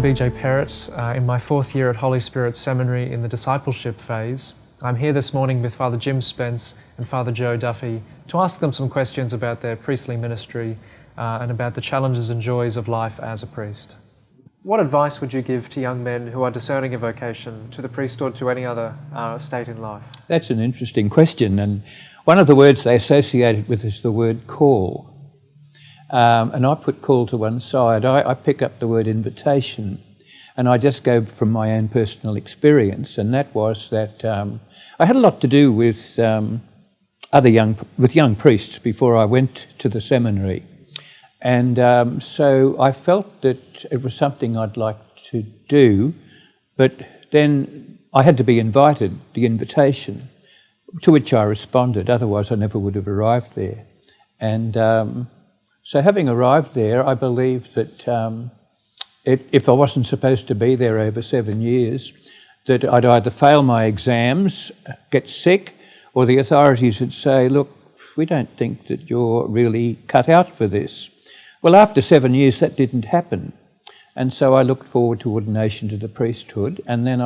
BJ Perrett in my 4th year at Holy Spirit Seminary in the discipleship phase. I'm here this morning with Father Jim Spence and Father Joe Duffy to ask them some questions about their priestly ministry and about the challenges and joys of life as a priest. What advice would you give to young men who are discerning a vocation, to the priesthood, to any other state in life? That's an interesting question, and one of the words they associate it with is the word call. And I put call to one side. I pick up the word invitation, and I just go from my own personal experience, and that was that I had a lot to do with young priests before I went to the seminary. And so I felt that it was something I'd like to do, but then I had to be invited, the invitation, to which I responded, otherwise I never would have arrived there. And so having arrived there, I believed that if I wasn't supposed to be there over 7 years, that I'd either fail my exams, get sick, or the authorities would say, look, we don't think that you're really cut out for this. Well, after 7 years, that didn't happen. And so I looked forward to ordination to the priesthood. And then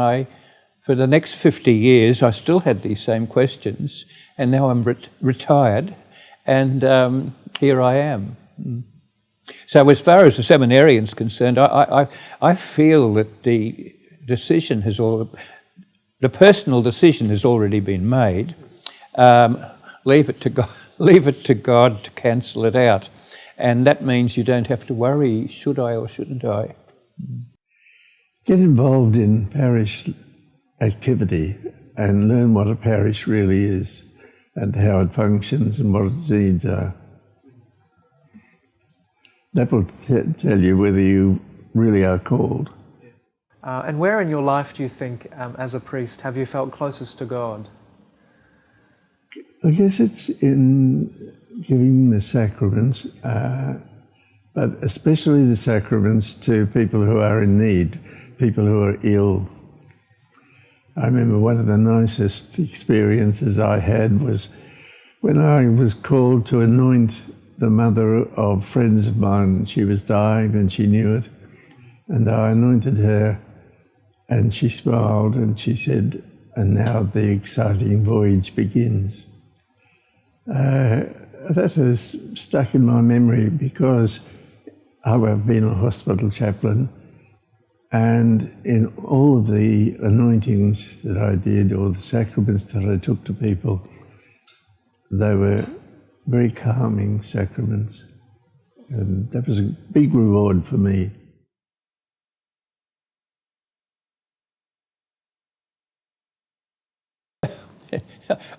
for the next 50 years, I still had these same questions. And now I'm retired. And here I am. So as far as the seminarian's concerned, I feel that the personal decision has already been made. Leave it to God to cancel it out. And that means you don't have to worry, should I or shouldn't I? Get involved in parish activity and learn what a parish really is and how it functions and what its needs are. That will tell you whether you really are called. And where in your life do you think, as a priest, have you felt closest to God? I guess it's in giving the sacraments, but especially the sacraments to people who are in need, people who are ill. I remember one of the nicest experiences I had was when I was called to anoint the mother of friends of mine. She was dying and she knew it, and I anointed her, and she smiled and she said, and now the exciting voyage begins. That has stuck in my memory because I've been a hospital chaplain, and in all of the anointings that I did, or the sacraments that I took to people, they were very calming sacraments, and that was a big reward for me.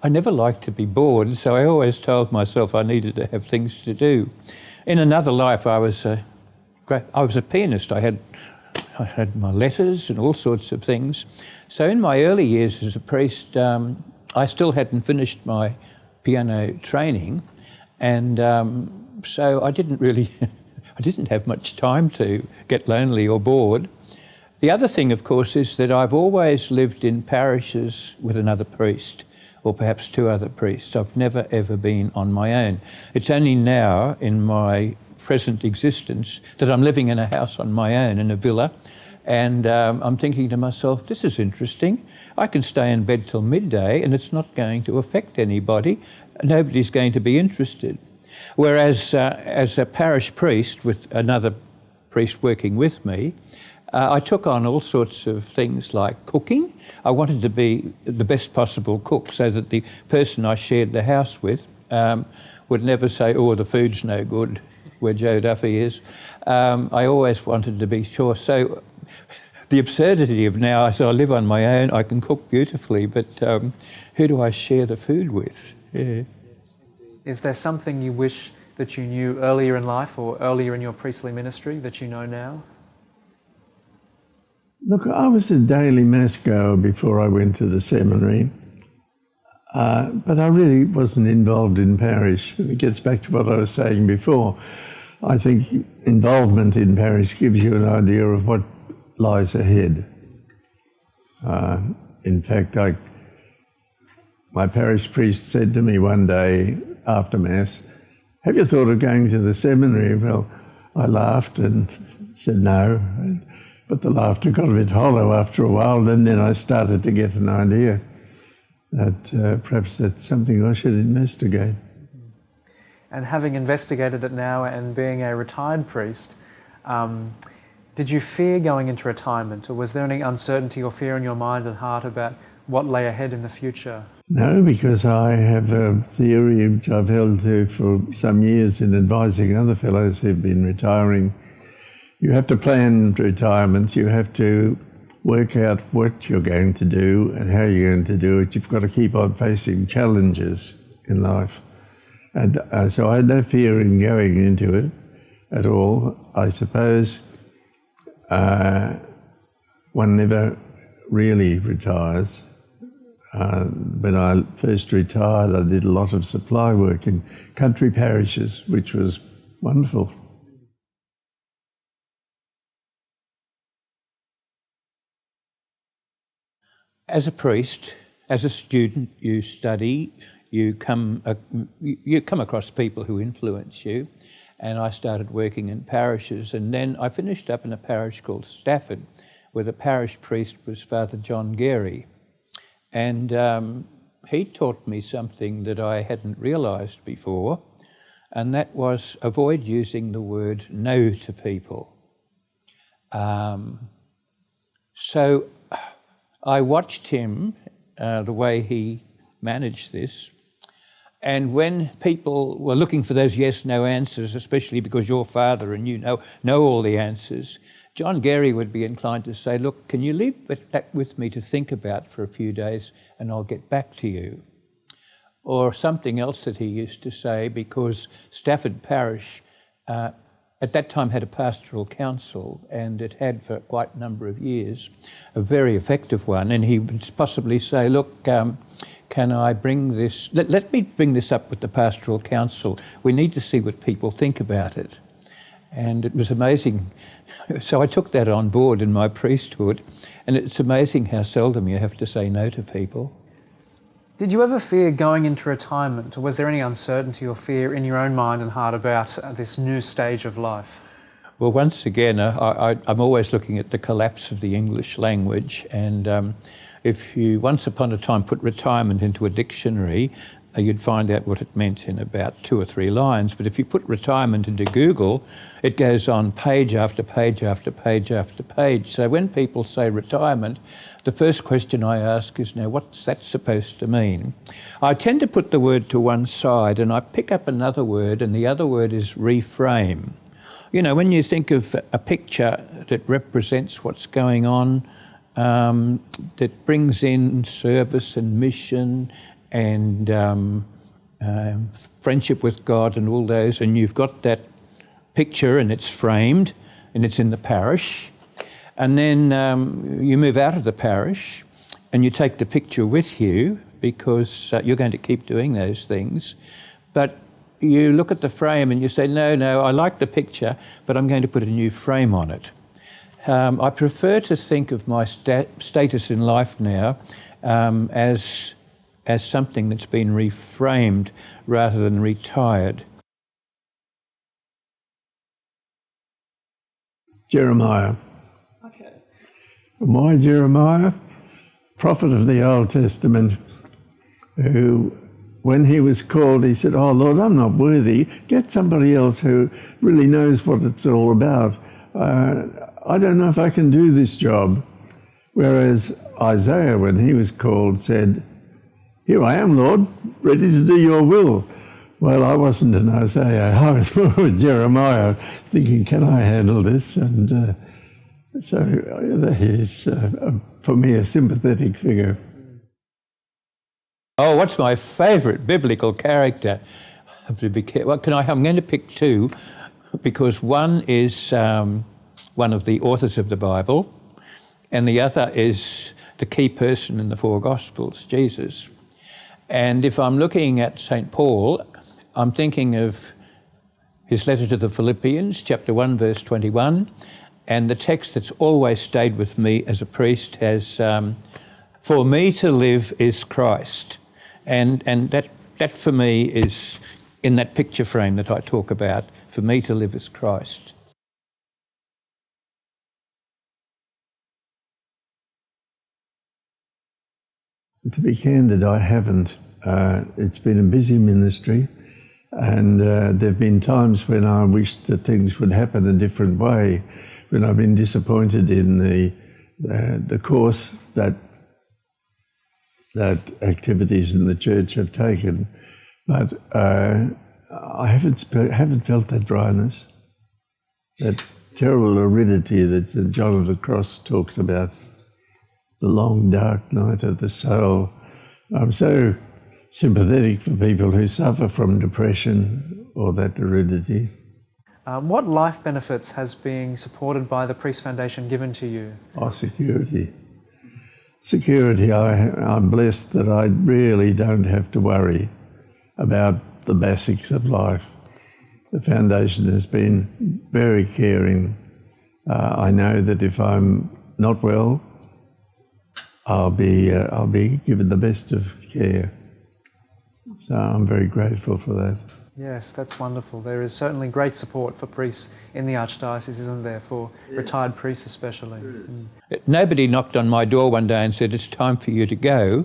I never liked to be bored, so I always told myself I needed to have things to do. In another life, I was a pianist. I had my letters and all sorts of things. So in my early years as a priest, I still hadn't finished my piano training, and so I didn't have much time to get lonely or bored. The other thing, of course, is that I've always lived in parishes with another priest, or perhaps 2 other priests. I've never, ever been on my own. It's only now, in my present existence, that I'm living in a house on my own, in a villa, and I'm thinking to myself, this is interesting. I can stay in bed till midday, and it's not going to affect anybody. Nobody's going to be interested. Whereas as a parish priest, with another priest working with me, I took on all sorts of things like cooking. I wanted to be the best possible cook so that the person I shared the house with would never say, oh, the food's no good, where Joe Duffy is. I always wanted to be sure. So the absurdity of now, I live on my own, I can cook beautifully, but who do I share the food with? Yeah. Is there something you wish that you knew earlier in life or earlier in your priestly ministry that you know now? Look, I was a daily mass goer before I went to the seminary, but I really wasn't involved in parish. It gets back to what I was saying before. I think involvement in parish gives you an idea of what lies ahead. In fact, my parish priest said to me one day after Mass, "Have you thought of going to the seminary?" Well, I laughed and said no. But the laughter got a bit hollow after a while, and then I started to get an idea that perhaps that's something I should investigate. And having investigated it now and being a retired priest, did you fear going into retirement, or was there any uncertainty or fear in your mind and heart about what lay ahead in the future? No, because I have a theory which I've held to for some years in advising other fellows who've been retiring. You have to plan retirement, you have to work out what you're going to do and how you're going to do it. You've got to keep on facing challenges in life. And so I had no fear in going into it at all. I suppose one never really retires. When I first retired, I did a lot of supply work in country parishes, which was wonderful. As a priest, as a student, you study, you come across people who influence you, and I started working in parishes, and then I finished up in a parish called Stafford, where the parish priest was Father John Gary, and he taught me something that I hadn't realised before, and that was avoid using the word no to people. So I watched him, the way he managed this, and when people were looking for those yes-no answers, especially because you're father and you know all the answers, John Gary would be inclined to say, look, can you leave that with me to think about for a few days and I'll get back to you? Or something else that he used to say, because Stafford Parish at that time had a pastoral council, and it had for quite a number of years, a very effective one, and he would possibly say, look, can I bring this, let me bring this up with the pastoral council. We need to see what people think about it. And it was amazing. So I took that on board in my priesthood, and it's amazing how seldom you have to say no to people. Did you ever fear going into retirement, or was there any uncertainty or fear in your own mind and heart about this new stage of life? Well, once again, I'm always looking at the collapse of the English language, and if you once upon a time put retirement into a dictionary, you'd find out what it meant in about 2 or 3 lines. But if you put retirement into Google, it goes on page after page after page after page. So when people say retirement, the first question I ask is, now, what's that supposed to mean? I tend to put the word to one side and I pick up another word, and the other word is reframe. You know, when you think of a picture that represents what's going on, that brings in service and mission and friendship with God and all those, and you've got that picture and it's framed and it's in the parish, and then you move out of the parish and you take the picture with you because you're going to keep doing those things, but you look at the frame and you say, no, I like the picture, but I'm going to put a new frame on it. I prefer to think of my status in life now as something that's been reframed rather than retired. Jeremiah. Okay. Why Jeremiah? Prophet of the Old Testament, who, when he was called, he said, oh Lord, I'm not worthy. Get somebody else who really knows what it's all about. I don't know if I can do this job. Whereas Isaiah, when he was called, said, here I am, Lord, ready to do your will. Well, I wasn't an Isaiah. I was more of Jeremiah, thinking, can I handle this? And so he's, for me, a sympathetic figure. Oh, what's my favourite biblical character? I'm going to pick 2, because one is one of the authors of the Bible, and the other is the key person in the 4 Gospels, Jesus. And if I'm looking at St. Paul, I'm thinking of his letter to the Philippians, chapter 1, verse 21, and the text that's always stayed with me as a priest has, for me to live is Christ. And that for me is in that picture frame that I talk about, for me to live is Christ. To be candid, I haven't. It's been a busy ministry, and there have been times when I wished that things would happen a different way, when I've been disappointed in the course that activities in the church have taken. But I haven't felt that dryness, that terrible aridity that St. John of the Cross talks about, the long dark night of the soul. I'm so sympathetic for people who suffer from depression or that aridity. What life benefits has being supported by the Priest Foundation given to you? Oh, security. Security. I'm blessed that I really don't have to worry about the basics of life. The Foundation has been very caring. I know that if I'm not well, I'll be given the best of care. So I'm very grateful for that. Yes, that's wonderful. There is certainly great support for priests in the Archdiocese, isn't there, for retired priests especially? Mm. Nobody knocked on my door one day and said, it's time for you to go.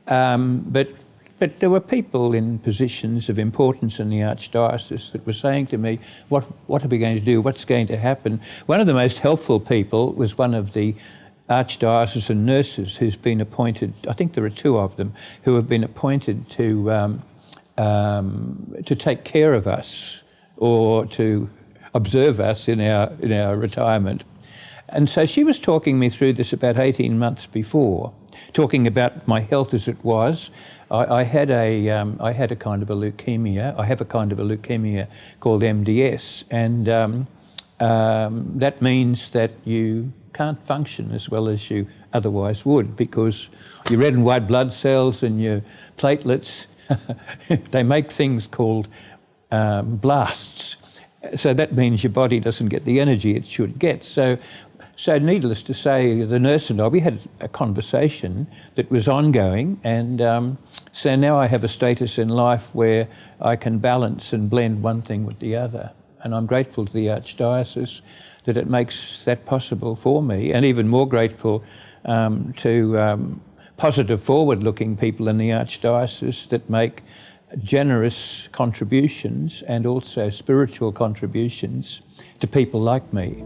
But there were people in positions of importance in the Archdiocese that were saying to me, what are we going to do? What's going to happen? One of the most helpful people was one of the Archdiocesan nurses who's been appointed, I think there are two of them, who have been appointed to take care of us or to observe us in our retirement. And so she was talking me through this about 18 months before, talking about my health as it was. I had a kind of a leukemia. I have a kind of a leukemia called MDS, and that means that you can't function as well as you otherwise would, because your red and white blood cells and your platelets, they make things called blasts. So that means your body doesn't get the energy it should get. So needless to say, the nurse and I, we had a conversation that was ongoing, and so now I have a status in life where I can balance and blend one thing with the other. And I'm grateful to the Archdiocese that it makes that possible for me, and even more grateful to positive, forward-looking people in the Archdiocese that make generous contributions and also spiritual contributions to people like me.